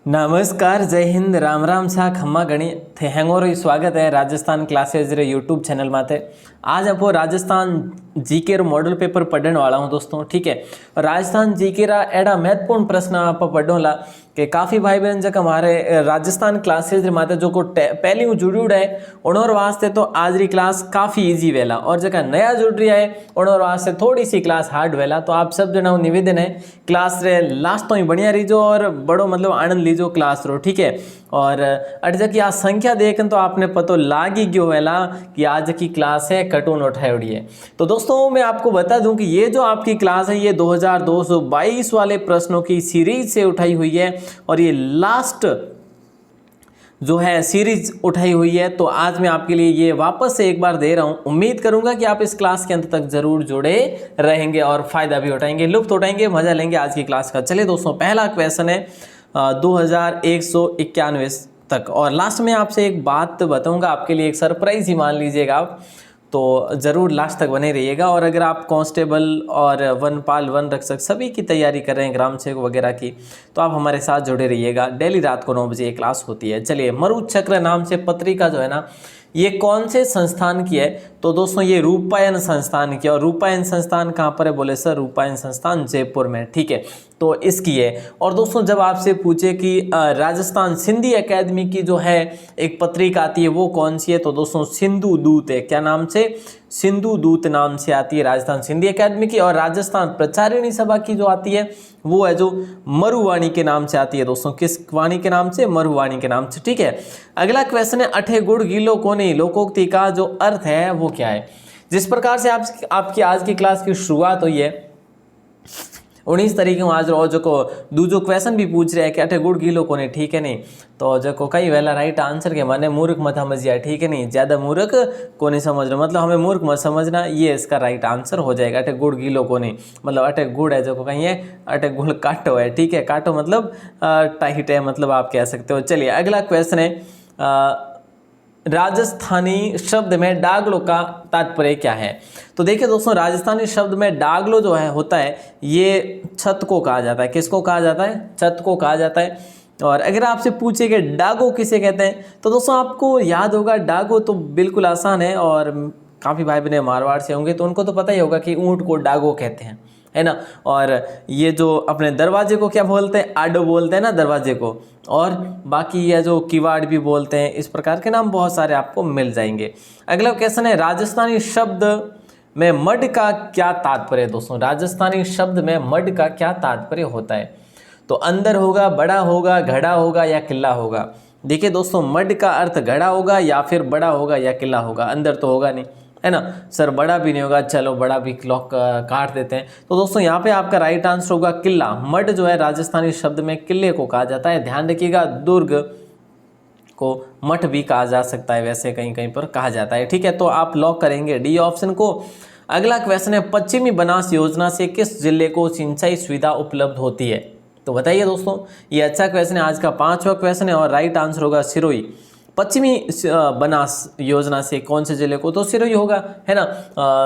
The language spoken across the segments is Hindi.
नमस्कार, जय हिंद, राम राम सा खम्मा गणी थे हेंगोरो स्वागत है राजस्थान क्लासेज रे यूट्यूब चैनल माते। आज आपको राजस्थान जीके रो मॉडल पेपर पढ़ने वाला हूँ दोस्तों। ठीक है, राजस्थान जीके रा एड़ा महत्वपूर्ण प्रश्न आप पढ़ोला कि काफ़ी भाई बहन जक हमारे राजस्थान क्लासेज रे माते जो को पहली जुड़ूड है उनोर वास्ते तो आज री क्लास काफ़ी इजी वेला, और जगह नया जुड़ रही है उनोर वास्ते थोड़ी सी क्लास हार्ड वेला। तो आप सब जना निवेदन है क्लास रे लास्ट तो ही बढ़िया रीजो और बड़ो मतलब आनंद लीजो क्लास रो। ठीक है, और अटजा की आज संख्या देखन तो आपने पतो लागी गयो वेला कि आज की क्लास है कटून उठाई है। तो दोस्तों मैं आपको बता दूं कि ये जो आपकी क्लास है ये 2222 वाले प्रश्नों की सीरीज से उठाई हुई है और ये लास्ट जो है सीरीज उठाई हुई है। तो आज मैं आपके लिए ये वापस से एक बार दे रहा हूं। उम्मीद करूंगा कि आप इस क्लास के अंत तक जरूर जुड़े रहेंगे और फायदा भी उठाएंगे, लुत्फ उठाएंगे, मजा लेंगे आज की क्लास का। चलिए दोस्तों, पहला क्वेश्चन है 2191 तक, और लास्ट में आपसे एक बात बताऊंगा, आपके लिए एक सरप्राइज ही मान लीजिएगा आप, तो ज़रूर लास्ट तक बने रहिएगा। और अगर आप कांस्टेबल और वनपाल वन रक्षक सभी की तैयारी कर रहे हैं, ग्राम सेवक वगैरह की, तो आप हमारे साथ जुड़े रहिएगा। डेली रात को 9 बजे ये क्लास होती है। चलिए, मरुचक्र नाम से पत्रिका जो है ना, ये कौन से संस्थान की है? तो दोस्तों ये रूपायन संस्थान की है। और रूपायन संस्थान कहाँ पर है बोले सर? रूपायन संस्थान जयपुर में। ठीक है, तो इसकी है। और दोस्तों जब आपसे पूछे कि राजस्थान सिंधी एकेडमी की जो है एक पत्रिका आती है वो कौन सी है, तो दोस्तों सिंधु दूत है। क्या नाम से? सिंधु दूत नाम से आती है राजस्थान सिंधी एकेडमी की। और राजस्थान प्रचारिणी सभा की जो आती है वो है जो मरुवाणी के नाम से आती है दोस्तों। किस वाणी के नाम से? मरुवाणी के नाम से। ठीक है, अगला क्वेश्चन है अठे गुड़ गीलो कोनी लोकोक्ति का जो अर्थ है वो क्या है? जिस प्रकार से आपकी आज की क्लास की शुरुआत हुई है 19 तारीख में आज रोज को दूसरो क्वेश्चन भी पूछ रहे हैं कि अठे गुड़ गीलो कोने। ठीक है नहीं, तो जो को कई वेला राइट आंसर के माने मूर्ख मत समझिए। ठीक है नहीं, ज़्यादा मूर्ख को नहीं समझ रहे, मतलब हमें मूर्ख मत समझना, ये इसका राइट आंसर हो जाएगा। अठे गुड़ गीलो कोने मतलब अठे गुड़ है जो को कहीं है, अठे गुड़ काटो है। ठीक है, काटो मतलब टाइट है, मतलब आप कह सकते हो। चलिए अगला क्वेश्चन है राजस्थानी शब्द में डागलो का तात्पर्य क्या है? तो देखिए दोस्तों, राजस्थानी शब्द में डागलो जो है होता है ये छत को कहा जाता है। किसको कहा जाता है? छत को कहा जाता है। और अगर आपसे पूछे कि डागो किसे कहते हैं, तो दोस्तों आपको याद होगा डागो तो बिल्कुल आसान है, और काफ़ी भाई बहने मारवाड़ से होंगे तो उनको तो पता ही होगा कि ऊँट को डागो कहते हैं, है ना। और ये जो अपने दरवाजे को क्या बोलते हैं? आडो बोलते हैं ना दरवाजे को। और बाकी ये जो किवाड़ भी बोलते हैं, इस प्रकार के नाम बहुत सारे आपको मिल जाएंगे। अगला क्वेश्चन है राजस्थानी शब्द में मड का क्या तात्पर्य है? दोस्तों राजस्थानी शब्द में मड का क्या तात्पर्य होता है? तो अंदर होगा, बड़ा होगा, घड़ा होगा या किला होगा? देखिए दोस्तों, मड का अर्थ घड़ा होगा या फिर बड़ा होगा या किला होगा, अंदर तो होगा नहीं, है ना। सर बड़ा भी नहीं होगा, चलो बड़ा भी क्लॉक काट देते हैं। तो दोस्तों यहाँ पे आपका राइट आंसर होगा किला। मड जो है राजस्थानी शब्द में किले को कहा जाता है। ध्यान रखिएगा, दुर्ग को मठ भी कहा जा सकता है, वैसे कहीं कहीं पर कहा जाता है। ठीक है, तो आप लॉक करेंगे डी ऑप्शन को। अगला क्वेश्चन है पश्चिमी बनास योजना से किस जिले को सिंचाई सुविधा उपलब्ध होती है? तो बताइए दोस्तों, ये अच्छा क्वेश्चन है, आज का 5वां क्वेश्चन है और राइट आंसर होगा सिरोही। पश्चिमी बनास योजना से कौन से जिले को? तो सिरोही होगा, है ना।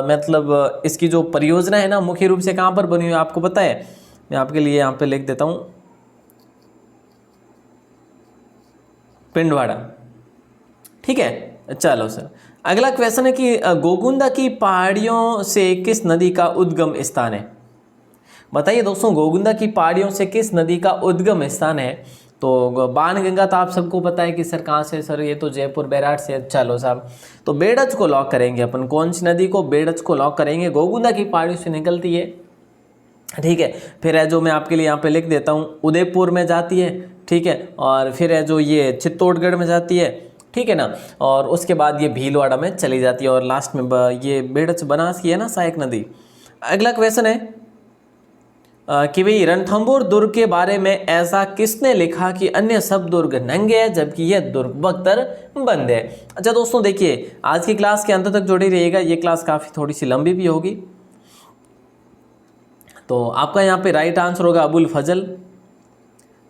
मतलब इसकी जो परियोजना है ना मुख्य रूप से कहाँ पर बनी हुई है आपको पता है? मैं आपके लिए यहाँ पे लिख देता हूँ, पिंडवाड़ा। ठीक है, चलो सर अगला क्वेश्चन है कि गोगुंदा की पहाड़ियों से किस नदी का उद्गम स्थान है? बताइए दोस्तों, गोगुंदा की पहाड़ियों से किस नदी का उद्गम स्थान है? तो बाणगंगा तो आप सबको पता है कि सर कहाँ से? सर ये तो जयपुर बैराट से। चलो साहब, तो बेड़च को लॉक करेंगे अपन। कौन सी नदी को? बेड़च को लॉक करेंगे। गोगुंदा की पहाड़ियों से निकलती है। ठीक है, फिर है जो मैं आपके लिए यहाँ पे लिख देता हूँ, उदयपुर में जाती है। ठीक है, और फिर है जो ये चित्तौड़गढ़ में जाती है। ठीक है ना, और उसके बाद ये भीलवाड़ा में चली जाती है, और लास्ट में ये बेड़च बनास की है ना सहायक नदी। अगला क्वेश्चन है कि भाई रणथंभौर दुर्ग के बारे में ऐसा किसने लिखा कि अन्य सब दुर्ग नंगे हैं जबकि यह दुर्ग बख्तर बंद है? अच्छा दोस्तों देखिए, आज की क्लास के अंत तक जुड़े रहिएगा, ये क्लास काफ़ी थोड़ी सी लंबी भी होगी। तो आपका यहाँ पे राइट आंसर होगा अबुल फजल।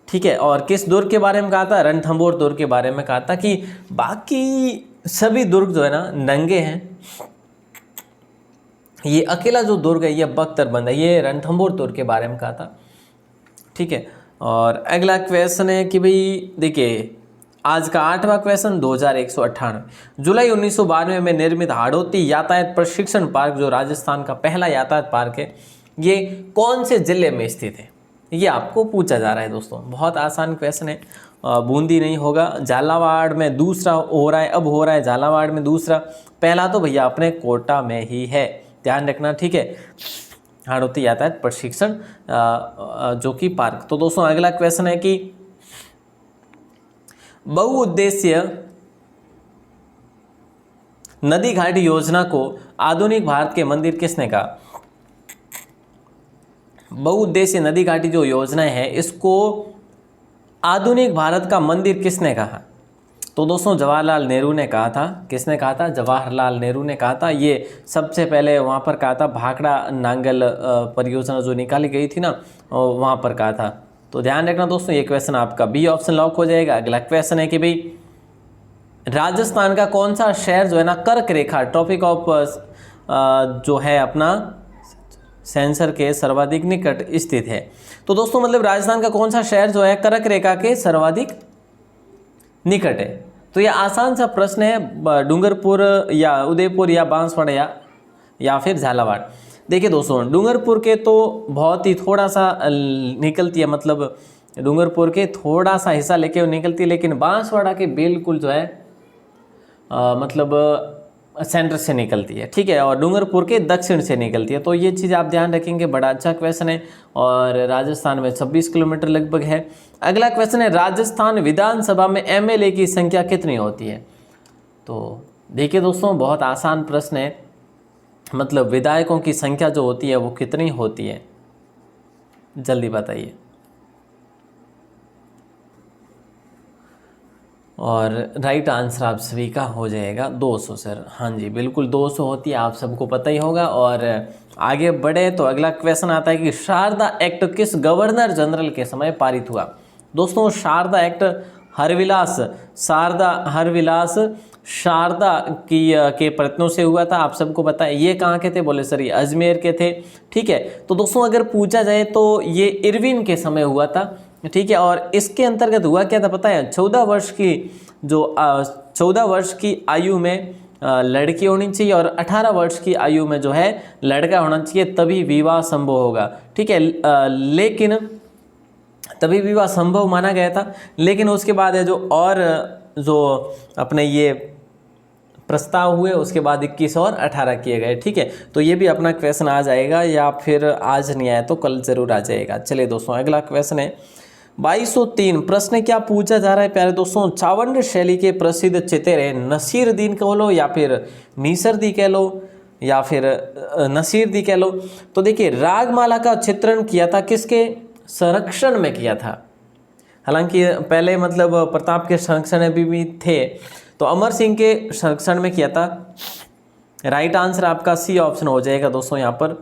ठीक है, और किस दुर्ग के बारे में कहा था? रणथंभौर दुर्ग के बारे में कहा था कि बाकी सभी दुर्ग जो है ना नंगे हैं, ये अकेला जो दुर्ग है ये बख्तर बंद है। ये रणथंभौर दुर्ग के बारे में कहा था। ठीक है, और अगला क्वेश्चन है कि भाई देखिए आज का 8वां क्वेश्चन 2198 जुलाई 1992 में निर्मित हाड़ौती यातायात प्रशिक्षण पार्क जो राजस्थान का पहला यातायात पार्क है, ये कौन से जिले में स्थित है, ये आपको पूछा जा रहा है दोस्तों। बहुत आसान क्वेश्चन है, बूंदी नहीं होगा, झालावाड़ में दूसरा हो रहा है, अब हो रहा है झालावाड़ में दूसरा, पहला तो भैया अपने कोटा में ही है, ध्यान रखना, ठीक है। हाड़ौती यातायात प्रशिक्षण जो कि पार्क। तो दोस्तों अगला क्वेश्चन है कि बहुउद्देशीय नदी घाट योजना को आधुनिक भारत के मंदिर किसने कहा। बहुउद्देशीय नदी घाटी जो योजना है इसको आधुनिक भारत का मंदिर किसने कहा। तो दोस्तों जवाहरलाल नेहरू ने कहा था। किसने कहा था? जवाहरलाल नेहरू ने कहा था। ये सबसे पहले वहाँ पर कहा था, भाखड़ा नांगल परियोजना जो निकाली गई थी ना, वहाँ पर कहा था। तो ध्यान रखना दोस्तों, ये क्वेश्चन आपका बी ऑप्शन लॉक हो जाएगा। अगला क्वेश्चन है कि भाई राजस्थान का कौन सा शहर जो है ना कर्क रेखा ट्रॉपिक ऑफ जो है अपना सेंसर के सर्वाधिक निकट स्थित है। तो दोस्तों मतलब राजस्थान का कौन सा शहर जो है कर्क रेखा के सर्वाधिक निकट है। तो ये आसान सा प्रश्न है, डूंगरपुर या उदयपुर या बांसवाड़ा या फिर झालावाड़। देखिए दोस्तों डूंगरपुर के तो बहुत ही थोड़ा सा निकलती है, मतलब डूंगरपुर के थोड़ा सा हिस्सा लेके निकलती है, लेकिन बांसवाड़ा के बिल्कुल जो है मतलब सेंटर से निकलती है, ठीक है, और डूंगरपुर के दक्षिण से निकलती है। तो ये चीज़ आप ध्यान रखेंगे, बड़ा अच्छा क्वेश्चन है और राजस्थान में 26 किलोमीटर लगभग है। अगला क्वेश्चन है राजस्थान विधानसभा में एमएलए की संख्या कितनी होती है। तो देखिए दोस्तों बहुत आसान प्रश्न है, मतलब विधायकों की संख्या जो होती है वो कितनी होती है, जल्दी बताइए। और राइट आंसर आप सभी का हो जाएगा 200 सर। हाँ जी बिल्कुल 200 होती है, आप सबको पता ही होगा। और आगे बढ़े तो अगला क्वेश्चन आता है कि शारदा एक्ट किस गवर्नर जनरल के समय पारित हुआ। दोस्तों शारदा एक्ट हरविलास शारदा की के प्रयत्नों से हुआ था, आप सबको पता है। ये कहाँ के थे? बोले सर ये अजमेर के थे, ठीक है। तो दोस्तों अगर पूछा जाए तो ये इरविन के समय हुआ था, ठीक है। और इसके अंतर्गत हुआ क्या था पता है? 14 वर्ष की आयु में लड़की होनी चाहिए और 18 वर्ष की आयु में जो है लड़का होना चाहिए, तभी विवाह संभव होगा, ठीक है। लेकिन तभी विवाह संभव माना गया था, लेकिन उसके बाद है जो अपने ये प्रस्ताव हुए उसके बाद 21 और 18 किए गए, ठीक है। तो ये भी अपना क्वेश्चन आ जाएगा, या फिर आज नहीं आया तो कल जरूर आ जाएगा। चलिए दोस्तों अगला क्वेश्चन है 2203। प्रश्न क्या पूछा जा रहा है प्यारे दोस्तों? चावंड शैली के प्रसिद्ध चितेरे नसीरुद्दीन कह लो या फिर नीसरदी कह लो या फिर नसीरुद्दीन कह लो। तो देखिए रागमाला का चित्रण किया था किसके संरक्षण में किया था? हालांकि पहले मतलब प्रताप के संरक्षण में भी थे, तो अमर सिंह के संरक्षण में किया था। राइट आंसर आपका सी ऑप्शन हो जाएगा दोस्तों यहाँ पर।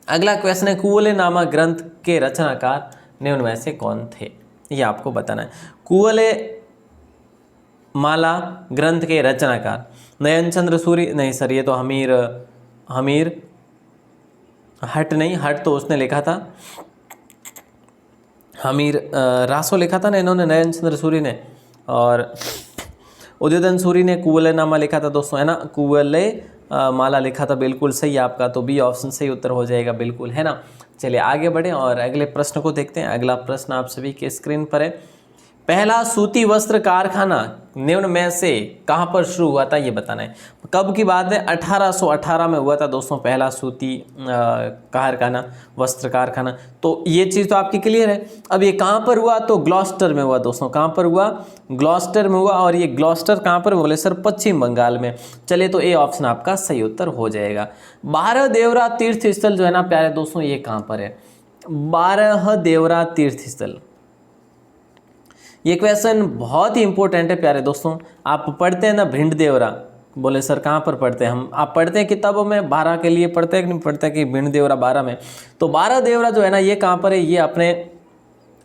अगला क्वेश्चन है कुवले नामा ग्रंथ के रचनाकार निम्न में से कौन थे, ये आपको बताना है। कुवले माला ग्रंथ के रचनाकार नयन चंद्र सूरी, नहीं सर ये तो हमीर हट नहीं, हट तो उसने लिखा था, हमीर रासो लिखा था ना इन्होंने, नयन चंद्र सूरी ने, और उदयन सूरी ने कुवले नामा लिखा था दोस्तों, है ना। कुवले माला लिखा था, बिल्कुल सही आपका। तो बी ऑप्शन सही उत्तर हो जाएगा, बिल्कुल, है ना। चलिए आगे बढ़ें और अगले प्रश्न को देखते हैं। अगला प्रश्न आप सभी के स्क्रीन पर है। पहला सूती वस्त्र कारखाना निम्न में से कहाँ पर शुरू हुआ था, ये बताना है। कब की बात है? 1818 में हुआ था दोस्तों पहला सूती कारखाना, वस्त्र कारखाना। तो ये चीज़ तो आपकी क्लियर है। अब ये कहाँ पर हुआ? तो ग्लॉस्टर में हुआ दोस्तों। कहाँ पर हुआ? ग्लॉस्टर में हुआ। और ये ग्लॉस्टर कहाँ पर? बोले सर पश्चिम बंगाल में। चलिए तो ए ऑप्शन आपका सही उत्तर हो जाएगा। 12 देवरा तीर्थ स्थल जो है ना प्यारे दोस्तों, ये कहाँ पर है? 12 देवरा तीर्थ स्थल। ये क्वेश्चन बहुत ही इंपॉर्टेंट है प्यारे दोस्तों। आप पढ़ते हैं ना भिंड देवरा, बोले सर कहाँ पर पढ़ते हैं हम? आप पढ़ते हैं किताबों में, 12 के लिए पढ़ते हैं कि नहीं पढ़ते कि भिंड देवरा 12 में? तो 12 देवरा जो है ना ये कहाँ पर है? ये अपने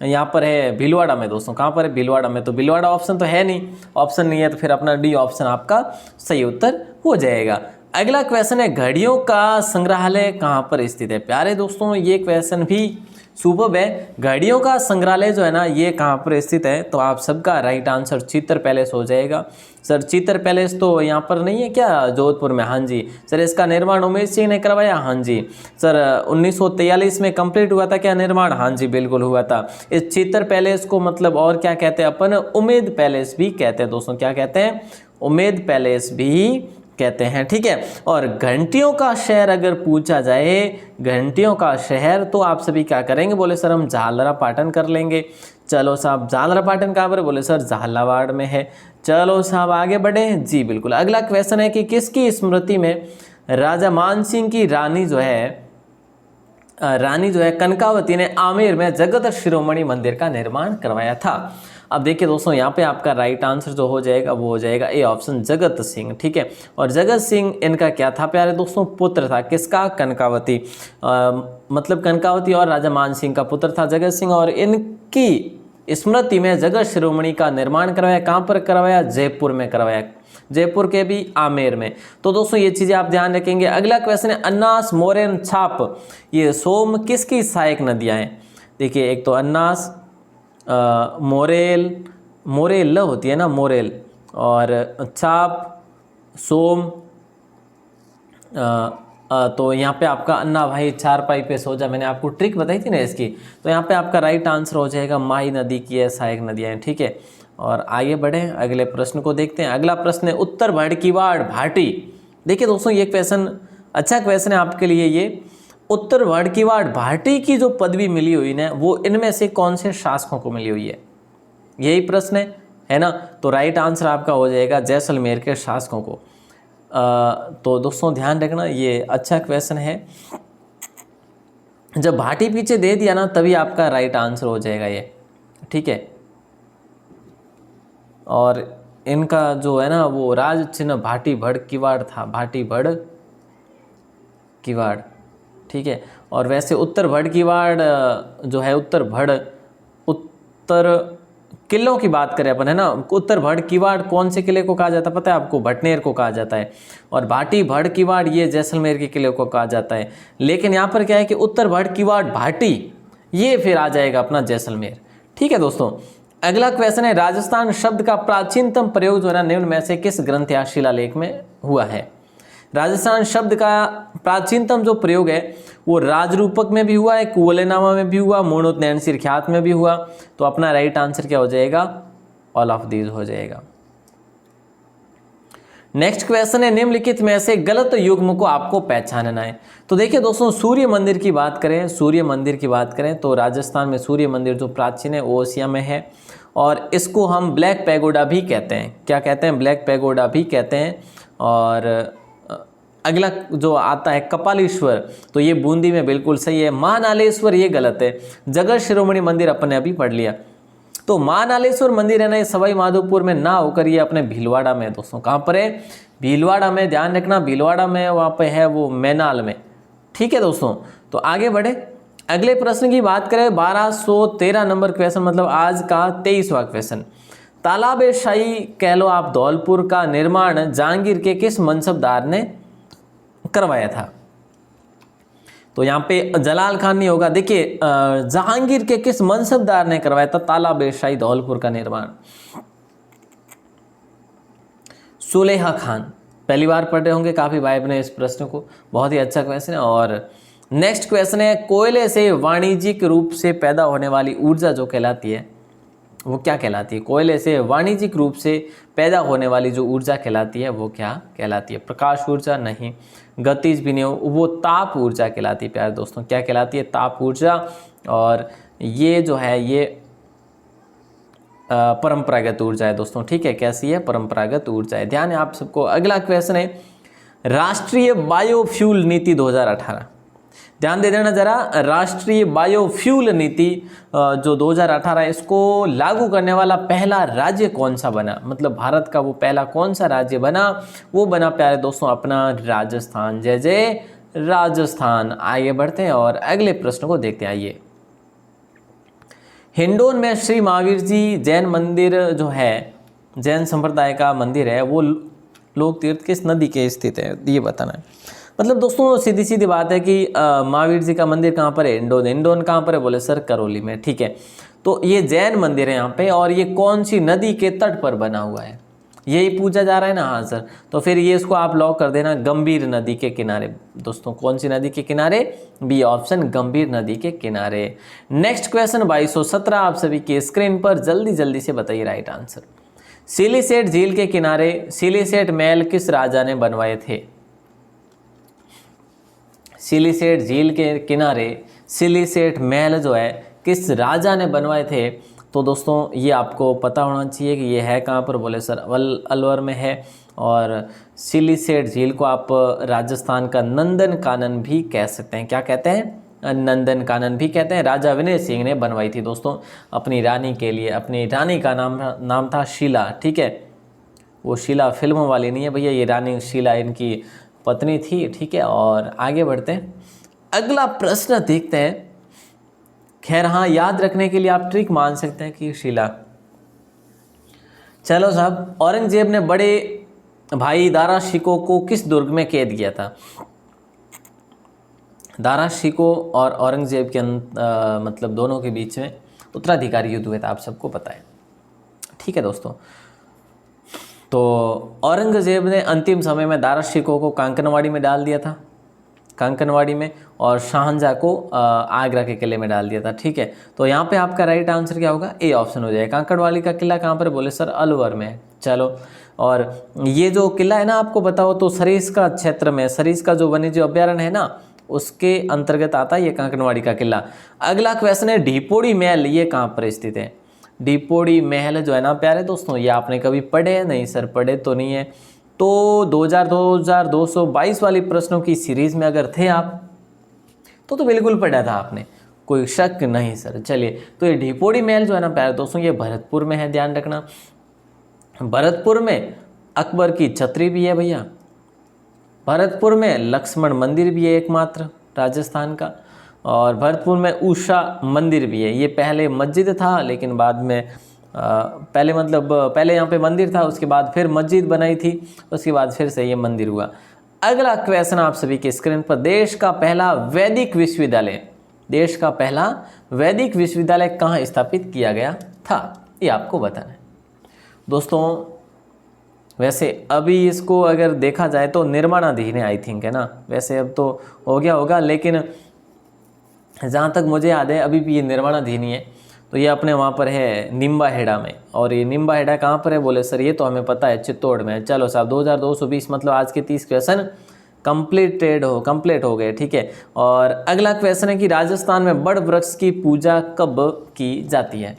यहाँ पर है भीलवाड़ा में दोस्तों। कहाँ पर है? भीलवाड़ा में। तो भीलवाड़ा ऑप्शन तो है नहीं, ऑप्शन नहीं है, तो फिर अपना डी ऑप्शन आपका सही उत्तर हो जाएगा। अगला क्वेश्चन है घड़ियों का संग्रहालय कहाँ पर स्थित है? प्यारे दोस्तों ये क्वेश्चन भी सुपर्ब है। घड़ियों का संग्रहालय जो है ना ये कहाँ पर स्थित है, तो आप सबका राइट आंसर चित्तर पैलेस हो जाएगा। सर चित्तर पैलेस तो यहाँ पर नहीं है क्या, जोधपुर में? हाँ जी सर। इसका निर्माण उमेश सिंह ने करवाया? हाँ जी सर। 1943 में कंप्लीट हुआ था क्या निर्माण? हाँ जी बिल्कुल हुआ था। इस चित्तर पैलेस को मतलब और क्या कहते हैं अपन? उम्मेद पैलेस भी कहते हैं दोस्तों। क्या कहते हैं? उम्मेद पैलेस भी कहते हैं, ठीक है। और घंटियों का शहर अगर पूछा जाए, घंटियों का शहर, तो आप सभी क्या करेंगे? बोले सर हम झालरापाटन कर लेंगे। चलो साहब झालरापाटन कहाँ पर? बोले सर झालावाड़ में है। चलो साहब आगे बढ़े जी बिल्कुल। अगला क्वेश्चन है कि किसकी स्मृति में राजा मानसिंह की रानी जो है कनकावती ने आमेर में जगत शिरोमणि मंदिर का निर्माण करवाया था? अब देखिए दोस्तों यहाँ पे आपका राइट आंसर जो हो जाएगा वो हो जाएगा ए ऑप्शन, जगत सिंह, ठीक है। और जगत सिंह इनका क्या था प्यारे दोस्तों? पुत्र था। किसका? कनकावती। मतलब कनकावती और राजा मान सिंह का पुत्र था जगत सिंह, और इनकी स्मृति में जगत शिरोमणि का निर्माण करवाया। कहाँ पर करवाया? जयपुर में करवाया। जयपुर के भी आमेर में। तो दोस्तों ये चीज़ें आप ध्यान रखेंगे। अगला क्वेश्चन है अन्नास, मोरेन, छाप, ये सोम किसकी सहायक नदियाँ हैं? देखिए एक तो अन्नास, मोरेल होती है ना, मोरेल, और छाप, सोम। तो यहाँ पे आपका अन्ना भाई चारपाई पे सो जा, मैंने आपको ट्रिक बताई थी ना इसकी। तो यहाँ पे आपका राइट आंसर हो जाएगा माही नदी की है सहायक नदियाँ हैं, ठीक है। और आगे बढ़े अगले प्रश्न को देखते हैं। अगला प्रश्न है उत्तर भड़कीवाड़ भाटी। देखिए दोस्तों ये क्वेश्चन अच्छा क्वेश्चन है आपके लिए। ये उत्तर भड़कीवाड़ भाटी की जो पदवी मिली हुई ना वो इनमें से कौन से शासकों को मिली हुई है? यही प्रश्न है ना। तो राइट आंसर आपका हो जाएगा जैसलमेर के शासकों को। तो दोस्तों ध्यान रखना ये अच्छा क्वेश्चन है। जब भाटी पीछे दे दिया ना तभी आपका राइट आंसर हो जाएगा ये, ठीक है। और इनका जो है ना वो राज चिन्ह भाटी भड़कीवाड़ था, भाटी भड़कीवाड़, ठीक है। और वैसे उत्तर भड़कीवाड़ जो है उत्तर किलों की बात करें अपन है ना, उत्तर भड़कीवाड़ कौन से किले को कहा जाता है पता है आपको? भटनेर को कहा जाता है। और भाटी भड़कीवाड़ ये जैसलमेर के किले को कहा जाता है। लेकिन यहाँ पर क्या है कि उत्तर भड़कीवाड़ भाटी ये फिर आ जाएगा अपना जैसलमेर, ठीक है दोस्तों। अगला क्वेश्चन है राजस्थान शब्द का प्राचीनतम प्रयोग जो है ना निम्न में से किस ग्रंथ या शिलालेख में हुआ है? राजस्थान शब्द का प्राचीनतम जो प्रयोग है वो राजरूपक में भी हुआ है, कुवलेनामा में भी हुआ, मोणोत्नयन सिरख्यात में भी हुआ। तो अपना राइट आंसर क्या हो जाएगा? ऑल ऑफ दीज हो जाएगा। नेक्स्ट क्वेश्चन है निम्नलिखित में से गलत युग्म को आपको पहचानना है। तो देखिए दोस्तों सूर्य मंदिर की बात करें तो राजस्थान में सूर्य मंदिर जो प्राचीन है ओसिया में है, और इसको हम ब्लैक पैगोडा भी कहते हैं। क्या कहते हैं? ब्लैक पैगोडा भी कहते हैं। और अगला जो आता है कपालीश्वर, तो ये बूंदी में बिल्कुल सही है। महानालेश्वर ये गलत है। जगत शिरोमणि मंदिर अपन ने अभी पढ़ लिया। तो महानालेश्वर मंदिर है ना ये सवाई माधोपुर में ना होकर ये अपने भीलवाड़ा में है दोस्तों। कहाँ पर है? भीलवाड़ा में। ध्यान रखना भीलवाड़ा में, वहाँ पे है वो मैनाल में, ठीक है दोस्तों। तो आगे बढ़े अगले प्रश्न की बात करें। 1213 नंबर क्वेश्चन, मतलब आज का 23वां क्वेश्चन। तालाब शाही कह लो आप धौलपुर का निर्माण जहांगीर के किस मनसबदार ने करवाया था? तो यहाँ पे जलाल खान नहीं होगा। देखिए जहांगीर के किस मनसबदार ने करवाया था तालाब शाही धौलपुर का निर्माण? सुलेहा खान। पहली बार पढ़ रहे होंगे काफी भाई बने इस प्रश्न को, बहुत ही अच्छा क्वेश्चन है। और नेक्स्ट क्वेश्चन है कोयले से वाणिज्यिक रूप से पैदा होने वाली ऊर्जा जो कहलाती है वो क्या कहलाती है? कोयले से वाणिज्यिक रूप से पैदा होने वाली जो ऊर्जा कहलाती है वो क्या कहलाती है? प्रकाश ऊर्जा नहीं, गतिज भी नहीं, वो ताप ऊर्जा कहलाती है प्यारे दोस्तों। क्या कहलाती है? ताप ऊर्जा। और ये जो है ये परंपरागत ऊर्जा है दोस्तों, ठीक है। कैसी है? परंपरागत ऊर्जा है। ध्यान है आप सबको। अगला क्वेश्चन है राष्ट्रीय बायोफ्यूल नीति 2018। ध्यान दे देना जरा। राष्ट्रीय बायोफ्यूल नीति जो 2018 है इसको लागू करने वाला पहला राज्य कौन सा बना? मतलब भारत का वो पहला कौन सा राज्य बना? वो बना प्यारे दोस्तों अपना राजस्थान। जय जय राजस्थान। आगे बढ़ते हैं और अगले प्रश्न को देखते हैं। आइए हिंडौन में श्री महावीर जी जैन मंदिर जो है, जैन संप्रदाय का मंदिर है, वो लोक तीर्थ किस नदी के स्थित है ये बताना है। मतलब दोस्तों सीधी सीधी बात है कि महावीर जी का मंदिर कहाँ पर है? इंडोन। इंडोन कहाँ पर है? बोले सर करौली में। ठीक है, तो ये जैन मंदिर है यहाँ पे, और ये कौन सी नदी के तट पर बना हुआ है, यही पूछा जा रहा है ना। हाँ सर, तो फिर ये इसको आप लॉक कर देना, गंभीर नदी के किनारे। दोस्तों कौन सी नदी के किनारे? बी ऑप्शन, गंभीर नदी के किनारे। नेक्स्ट क्वेश्चन 2217 आप सभी की स्क्रीन पर, जल्दी जल्दी से बताइए राइट आंसर। सिलिसेट झील के किनारे सिलिसेट महल किस राजा ने बनवाए थे? सिलिसेट झील के किनारे सिलिसेट महल जो है किस राजा ने बनवाए थे? तो दोस्तों ये आपको पता होना चाहिए कि ये है कहाँ पर? बोले सर अलवर में है। और सिलिसेट झील को आप राजस्थान का नंदन कानन भी कह सकते हैं। क्या कहते हैं? नंदन कानन भी कहते हैं। राजा विनय सिंह ने बनवाई थी दोस्तों अपनी रानी के लिए। अपनी रानी का नाम था शीला। ठीक है, वो शीला फिल्म वाली नहीं है भैया, ये रानी शीला इनकी पत्नी थी। ठीक है, और आगे बढ़ते हैं, अगला प्रश्न देखते हैं। खैर हाँ, याद रखने के लिए आप ट्रिक मान सकते हैं कि शीला। चलो साहब, औरंगजेब ने बड़े भाई दारा शिकोह को किस दुर्ग में कैद किया था? दारा शिकोह और औरंगजेब के मतलब दोनों के बीच में उत्तराधिकारी युद्ध हुआ था, आप सबको पता है। ठीक है दोस्तों, तो औरंगजेब ने अंतिम समय में दारा शिकोह को कांकनवाड़ी में डाल दिया था, कांकनवाड़ी में, और शाहजहाँ को आगरा के किले में डाल दिया था। ठीक है, तो यहाँ पे आपका राइट आंसर क्या होगा? ए ऑप्शन हो जाएगा। कांकनवाड़ी का किला कहाँ पर? बोले सर अलवर में। चलो, और ये जो किला है ना, आपको बताओ तो सरिस्का क्षेत्र में, सरिस्का जो वन्यजीव अभ्यारण्य है ना, उसके अंतर्गत आता है ये कांकनवाड़ी का किला। अगला क्वेश्चन है ढीपोड़ी महल, ये कहाँ पर स्थित है? ढीपोड़ी महल जो है ना प्यारे दोस्तों, ये आपने कभी पढ़े हैं? नहीं सर, पढ़े तो नहीं है। तो 2222 वाली प्रश्नों की सीरीज में अगर थे आप तो बिल्कुल पढ़ा था आपने, कोई शक नहीं सर। चलिए, तो ये ढीपोड़ी महल जो है ना प्यारे दोस्तों, ये भरतपुर में है, ध्यान रखना। भरतपुर में अकबर की छतरी भी है भैया। भरतपुर में लक्ष्मण मंदिर भी है एकमात्र राजस्थान का। और भरतपुर में उषा मंदिर भी है। ये पहले मस्जिद था, लेकिन बाद में पहले यहाँ पे मंदिर था, उसके बाद फिर मस्जिद बनाई थी, उसके बाद फिर से ये मंदिर हुआ। अगला क्वेश्चन आप सभी के स्क्रीन पर, देश का पहला वैदिक विश्वविद्यालय, देश का पहला वैदिक विश्वविद्यालय कहाँ स्थापित किया गया था? ये आपको बताना है दोस्तों। वैसे अभी इसको अगर देखा जाए तो निर्माणाधीन है, आई थिंक, है ना। वैसे अब तो हो गया होगा, लेकिन जहाँ तक मुझे याद है अभी भी ये निर्माणाधीन ही है। तो ये अपने वहाँ पर है निम्बाहेड़ा में। और ये निम्बाहेड़ा कहाँ पर है? बोले सर ये तो हमें पता है, चित्तौड़ में। चलो साहब, 2220 मतलब आज के 30 क्वेश्चन कंप्लीट हो गए। ठीक है, और अगला क्वेश्चन है कि राजस्थान में बड़ वृक्ष की पूजा कब की जाती है?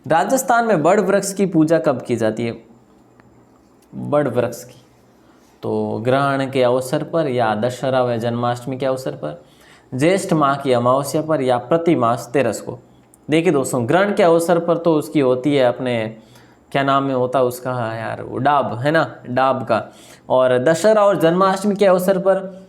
राजस्थान में बड़ वृक्ष की पूजा कब की जाती है? बड़ वृक्ष की तो ग्रहण के अवसर पर, या दशहरा व जन्माष्टमी के अवसर पर, ज्येष्ठ माह की अमावस्या पर, या प्रति मास 13 को। देखिए दोस्तों, ग्रहण के अवसर पर तो उसकी होती है अपने, क्या नाम में होता है उसका यार, वो डाब है ना, डाब का। और दशहरा और जन्माष्टमी के अवसर पर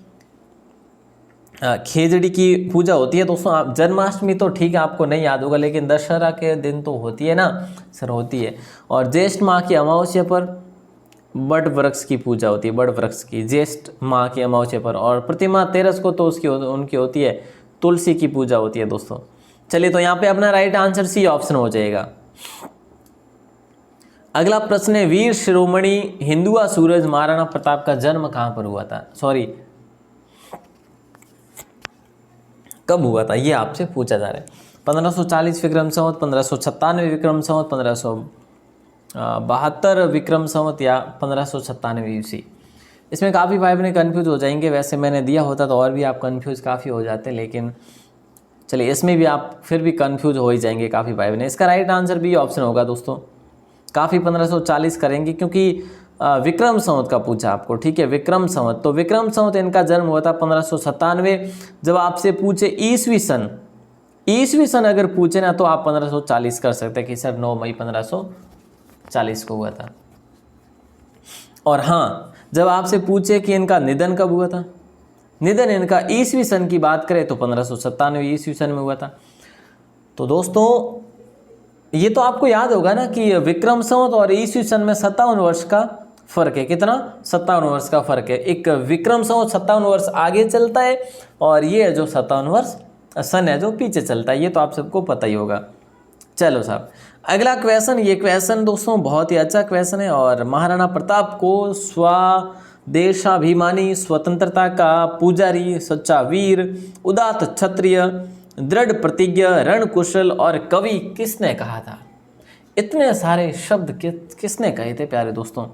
खेजड़ी की पूजा होती है दोस्तों। आप जन्माष्टमी तो ठीक है आपको नहीं याद होगा, लेकिन दशहरा के दिन तो होती है ना सर, होती है। और ज्येष्ठ माह की अमावस्या पर बड़ वृक्ष की पूजा होती है, बड़ वृक्ष की ज्येष्ठ माह की अमावस्या पर। और प्रतिमा 13 को तो उनकी होती है तुलसी की पूजा होती है दोस्तों। चलिए, तो यहाँ पे अपना राइट आंसर सी ऑप्शन हो जाएगा। अगला प्रश्न है, वीर शिरोमणि हिंदुआ सूरज महाराणा प्रताप का जन्म कहाँ पर हुआ था? सॉरी, कब हुआ था ये आपसे पूछा जा रहा है। 1540 विक्रम संवत, 1596 विक्रम संवत, 1572 विक्रम संवत, या 1597 ईस्वी। इसमें काफ़ी भाई बहन कन्फ्यूज हो जाएंगे। वैसे मैंने दिया होता तो और भी आप कन्फ्यूज काफ़ी हो जाते, लेकिन चलिए इसमें भी आप फिर भी कन्फ्यूज हो ही जाएंगे काफ़ी भाई बहन। इसका राइट आंसर भी ऑप्शन होगा दोस्तों। काफ़ी 1540 करेंगे, क्योंकि विक्रम संवत का पूछा आपको। ठीक है, विक्रम संवत, तो विक्रम संवत इनका जन्म हुआ था 1597। जब आपसे पूछे ईस्वी सन अगर पूछे ना, तो आप 1540 कर सकते हैं कि सर 9 मई 1540 को हुआ था। और हाँ, जब आपसे पूछे कि इनका निधन कब हुआ था, निधन इनका ईस्वी सन की बात करें तो 1597 ईस्वी सन में हुआ था। तो दोस्तों ये तो आपको याद होगा ना कि विक्रम संवत और ईस्वी सन में 57 वर्ष का फ़र्क है। कितना? 57 वर्ष का फ़र्क है। एक विक्रम संवत 57 वर्ष आगे चलता है और ये जो 57 वर्ष सन है जो पीछे चलता है, ये तो आप सबको पता ही होगा। चलो साहब, अगला क्वेश्चन, ये क्वेश्चन दोस्तों बहुत ही अच्छा क्वेश्चन है। और महाराणा प्रताप को स्वदेशाभिमानी, स्वतंत्रता का पुजारी, सच्चा वीर, उदात्त क्षत्रिय, दृढ़ प्रतिज्ञ, रणकुशल और कवि किसने कहा था? इतने सारे शब्द किसने कहे थे प्यारे दोस्तों?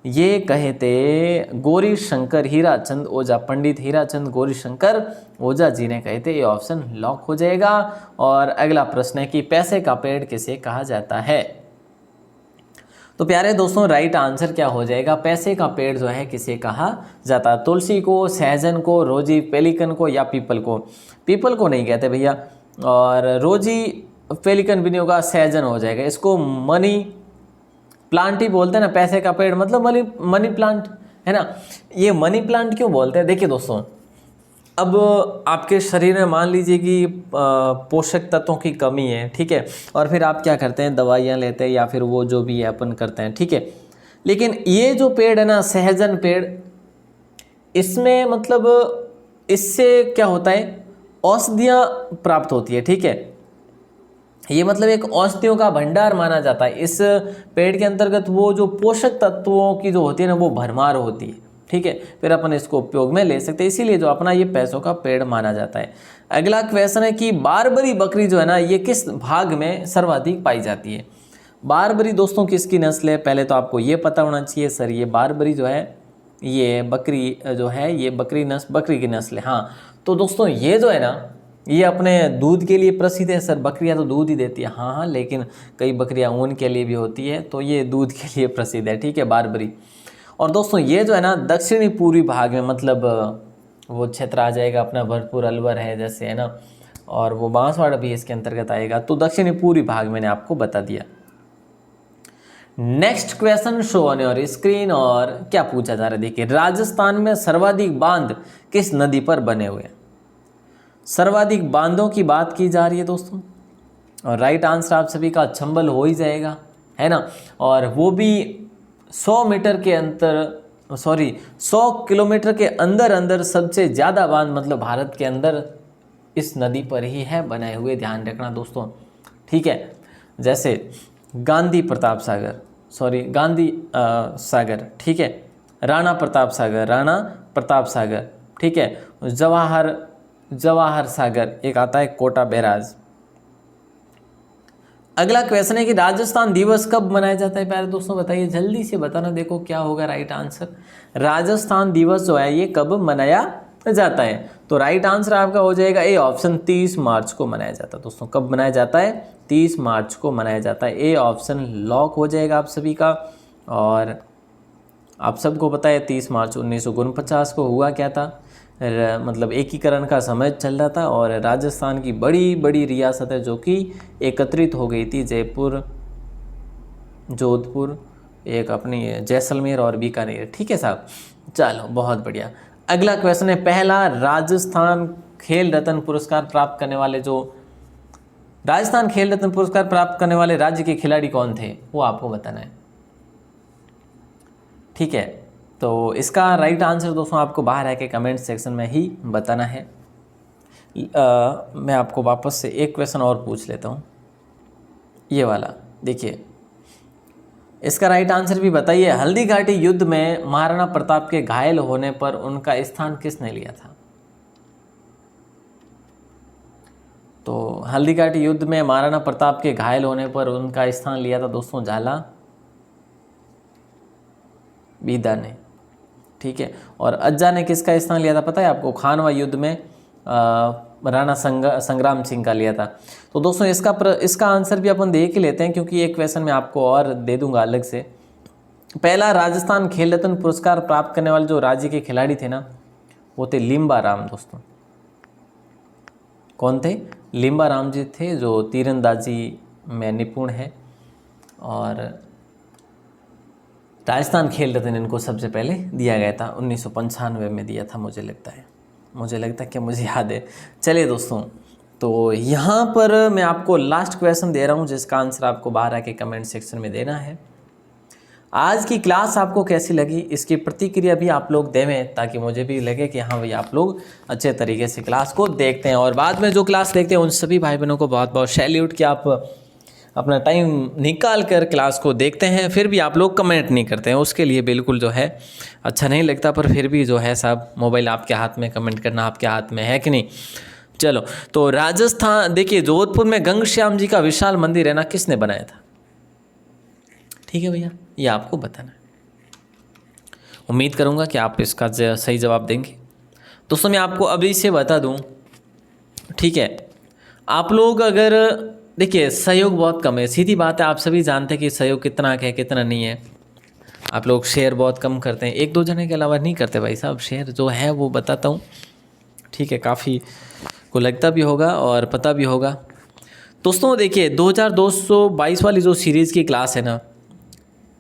ये कहे थे गौरी शंकर हीराचंद ओझा, पंडित हीराचंद गौरी शंकर ओझा जी ने कहे थे। ये ऑप्शन लॉक हो जाएगा। और अगला प्रश्न है कि पैसे का पेड़ किसे कहा जाता है? तो प्यारे दोस्तों राइट आंसर क्या हो जाएगा? पैसे का पेड़ जो है किसे कहा जाता है? तुलसी को, सहजन को, रोजी पेलिकन को या पीपल को? पीपल को नहीं कहते भैया, और रोजी पेलिकन भी नहीं होगा, सहजन हो जाएगा। इसको मनी प्लांट ही बोलते हैं ना, पैसे का पेड़ मतलब मनी प्लांट है ना। ये मनी प्लांट क्यों बोलते हैं? देखिए दोस्तों, अब आपके शरीर में मान लीजिए कि पोषक तत्वों की कमी है, ठीक है, और फिर आप क्या करते हैं, दवाइयाँ लेते हैं या फिर वो जो भी है अपन करते हैं, ठीक है। लेकिन ये जो पेड़ है ना, सहजन पेड़, इसमें मतलब इससे क्या होता है, औषधियाँ प्राप्त होती है, ठीक है। ये मतलब एक औषधियों का भंडार माना जाता है। इस पेड़ के अंतर्गत वो जो पोषक तत्वों की जो होती है ना, वो भरमार होती है, ठीक है। फिर अपन इसको उपयोग में ले सकते हैं, इसीलिए जो अपना ये पैसों का पेड़ माना जाता है। अगला क्वेश्चन है कि बारबरी बकरी जो है ना, ये किस भाग में सर्वाधिक पाई जाती है? बारबरी दोस्तों किसकी नस्ल है? पहले तो आपको ये पता होना चाहिए सर, ये बारबरी जो है, ये बकरी जो है, ये बकरी की नस्ल है। हाँ, तो दोस्तों ये जो है ना, ये अपने दूध के लिए प्रसिद्ध है। सर बकरियां तो दूध ही देती है, हाँ, लेकिन कई बकरियां ऊन के लिए भी होती है, तो ये दूध के लिए प्रसिद्ध है, ठीक है, बारबरी। और दोस्तों ये जो है ना, दक्षिणी पूर्वी भाग में, मतलब वो क्षेत्र आ जाएगा अपना, भरतपुर, अलवर है जैसे, है ना, और वो बांसवाड़ा भी इसके अंतर्गत आएगा। तो दक्षिणी पूर्वी भाग मैंने आपको बता दिया। Next question show on your screen. और क्या पूछा जा रहा है, देखिए, राजस्थान में सर्वाधिक बांध किस नदी पर बने हुए हैं? सर्वाधिक बांधों की बात की जा रही है दोस्तों, और राइट आंसर आप सभी का चंबल हो ही जाएगा, है ना। और वो भी 100 मीटर के 100 किलोमीटर के अंदर अंदर सबसे ज़्यादा बांध, मतलब भारत के अंदर इस नदी पर ही है बनाए हुए, ध्यान रखना दोस्तों, ठीक है। जैसे गांधी सागर, ठीक है, राणा प्रताप सागर, ठीक है, जवाहर सागर, एक आता है कोटा बैराज। अगला क्वेश्चन है कि राजस्थान दिवस कब मनाया जाता है? प्यारे दोस्तों बताइए, जल्दी से बताना, देखो क्या होगा राइट आंसर। राजस्थान दिवस जो है ये कब मनाया जाता है? तो राइट आंसर आपका हो जाएगा ए ऑप्शन, 30 मार्च को मनाया जाता है। दोस्तों कब मनाया जाता है? 30 मार्च को मनाया जाता है। ए ऑप्शन लॉक हो जाएगा आप सभी का। और आप सबको पता है 30 मार्च 1949 को हुआ क्या था, मतलब एकीकरण का समय चल रहा था, और राजस्थान की बड़ी बड़ी रियासतें जो कि एकत्रित हो गई थी, जयपुर, जोधपुर, एक अपनी जैसलमेर और बीकानेर, ठीक है साहब। चलो बहुत बढ़िया। अगला क्वेश्चन है, पहला राजस्थान खेल रत्न पुरस्कार प्राप्त करने वाले राज्य के खिलाड़ी कौन थे, वो आपको बताना है, ठीक है। तो इसका राइट आंसर दोस्तों आपको बाहर आके कमेंट सेक्शन में ही बताना है। मैं आपको वापस से एक क्वेश्चन और पूछ लेता हूँ, ये वाला देखिए, इसका राइट आंसर भी बताइए। हल्दी घाटी युद्ध में महाराणा प्रताप के घायल होने पर उनका स्थान किसने लिया था? तो हल्दी घाटी युद्ध में महाराणा प्रताप के घायल होने पर उनका स्थान लिया था दोस्तों झाला बीदा ने, ठीक है। और अज्जा ने किसका स्थान लिया था पता है आपको? खानवा युद्ध में राणा संग्राम सिंह का लिया था। तो दोस्तों इसका आंसर भी अपन देख ही लेते हैं, क्योंकि एक क्वेश्चन मैं आपको और दे दूंगा अलग से। पहला राजस्थान खेल रत्न पुरस्कार प्राप्त करने वाले जो राज्य के खिलाड़ी थे ना, वो थे लिम्बा राम दोस्तों। कौन थे? लिम्बा राम जी थे, जो तीरंदाजी में निपुण है, और राजस्थान खेल रत्न इनको सबसे पहले दिया गया था, 1995 में दिया था, मुझे लगता है कि मुझे याद है। चलिए दोस्तों, तो यहाँ पर मैं आपको लास्ट क्वेश्चन दे रहा हूँ, जिसका आंसर आपको बाहर आके कमेंट सेक्शन में देना है। आज की क्लास आपको कैसी लगी इसकी प्रतिक्रिया भी आप लोग देवें, ताकि मुझे भी लगे कि हाँ भाई आप लोग अच्छे तरीके से क्लास को देखते हैं। और बाद में जो क्लास देखते हैं उन सभी भाई बहनों को बहुत बहुत सैल्यूट कि आप अपना टाइम निकाल कर क्लास को देखते हैं, फिर भी आप लोग कमेंट नहीं करते हैं। उसके लिए बिल्कुल जो है अच्छा नहीं लगता, पर फिर भी जो है साहब मोबाइल आपके हाथ में, कमेंट करना आपके हाथ में है कि नहीं। चलो, तो राजस्थान देखिए, जोधपुर में घनश्याम जी का विशाल मंदिर है ना, किसने बनाया था? ठीक है भैया, ये आपको बताना है। उम्मीद करूंगा कि आप इसका सही जवाब देंगे। दोस्तों मैं आपको अभी से बता दूं, ठीक है, आप लोग अगर देखिए सहयोग बहुत कम है, सीधी बात है, आप सभी जानते हैं कि सहयोग कितना है कितना नहीं है। आप लोग शेयर बहुत कम करते हैं, 1-2 जने के अलावा नहीं करते भाई साहब शेयर, जो है वो बताता हूँ, ठीक है, काफ़ी को लगता भी होगा और पता भी होगा। दोस्तों देखिए 2222 वाली जो सीरीज़ की क्लास है ना,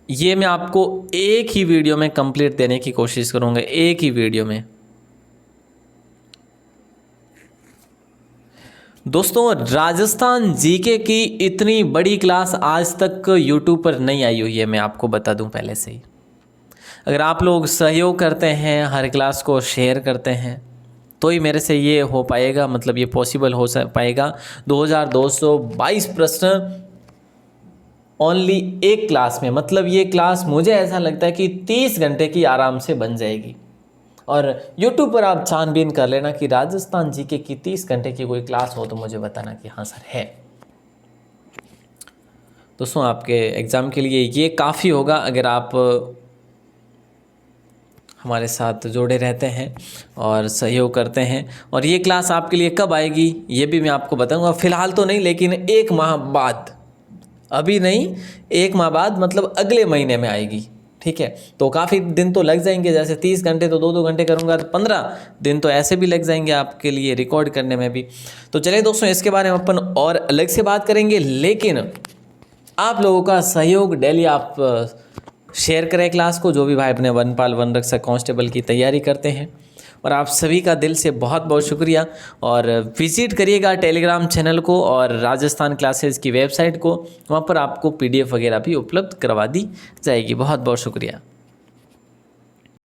ये मैं आपको एक ही वीडियो में कंप्लीट देने की कोशिश करूँगा, एक ही वीडियो में। दोस्तों राजस्थान जीके की इतनी बड़ी क्लास आज तक यूट्यूब पर नहीं आई हुई है, मैं आपको बता दूं पहले से ही। अगर आप लोग सहयोग करते हैं, हर क्लास को शेयर करते हैं, तो ही मेरे से ये हो पाएगा, मतलब ये पॉसिबल हो पाएगा। 2222 प्रश्न ओनली एक क्लास में, मतलब ये क्लास मुझे ऐसा लगता है कि 30 घंटे की आराम से बन जाएगी। और YouTube पर आप छानबीन कर लेना कि राजस्थान जीके की 30 घंटे की कोई क्लास हो तो मुझे बताना कि हाँ सर है। दोस्तों आपके एग्ज़ाम के लिए ये काफ़ी होगा अगर आप हमारे साथ जुड़े रहते हैं और सहयोग करते हैं। और ये क्लास आपके लिए कब आएगी ये भी मैं आपको बताऊंगा, फ़िलहाल तो नहीं, लेकिन 1 माह बाद, अभी नहीं 1 माह बाद, मतलब अगले महीने में आएगी, ठीक है। तो काफ़ी दिन तो लग जाएंगे, जैसे 30 घंटे तो 2-2 घंटे करूंगा तो 15 दिन तो ऐसे भी लग जाएंगे आपके लिए रिकॉर्ड करने में भी। तो चलिए दोस्तों इसके बारे में अपन और अलग से बात करेंगे, लेकिन आप लोगों का सहयोग डेली आप शेयर करें क्लास को, जो भी भाई अपने वनपाल वन रक्षक कांस्टेबल की तैयारी करते हैं। और आप सभी का दिल से बहुत बहुत शुक्रिया। और विज़िट करिएगा टेलीग्राम चैनल को और राजस्थान क्लासेस की वेबसाइट को, वहाँ पर आपको PDF वगैरह भी उपलब्ध करवा दी जाएगी। बहुत बहुत शुक्रिया।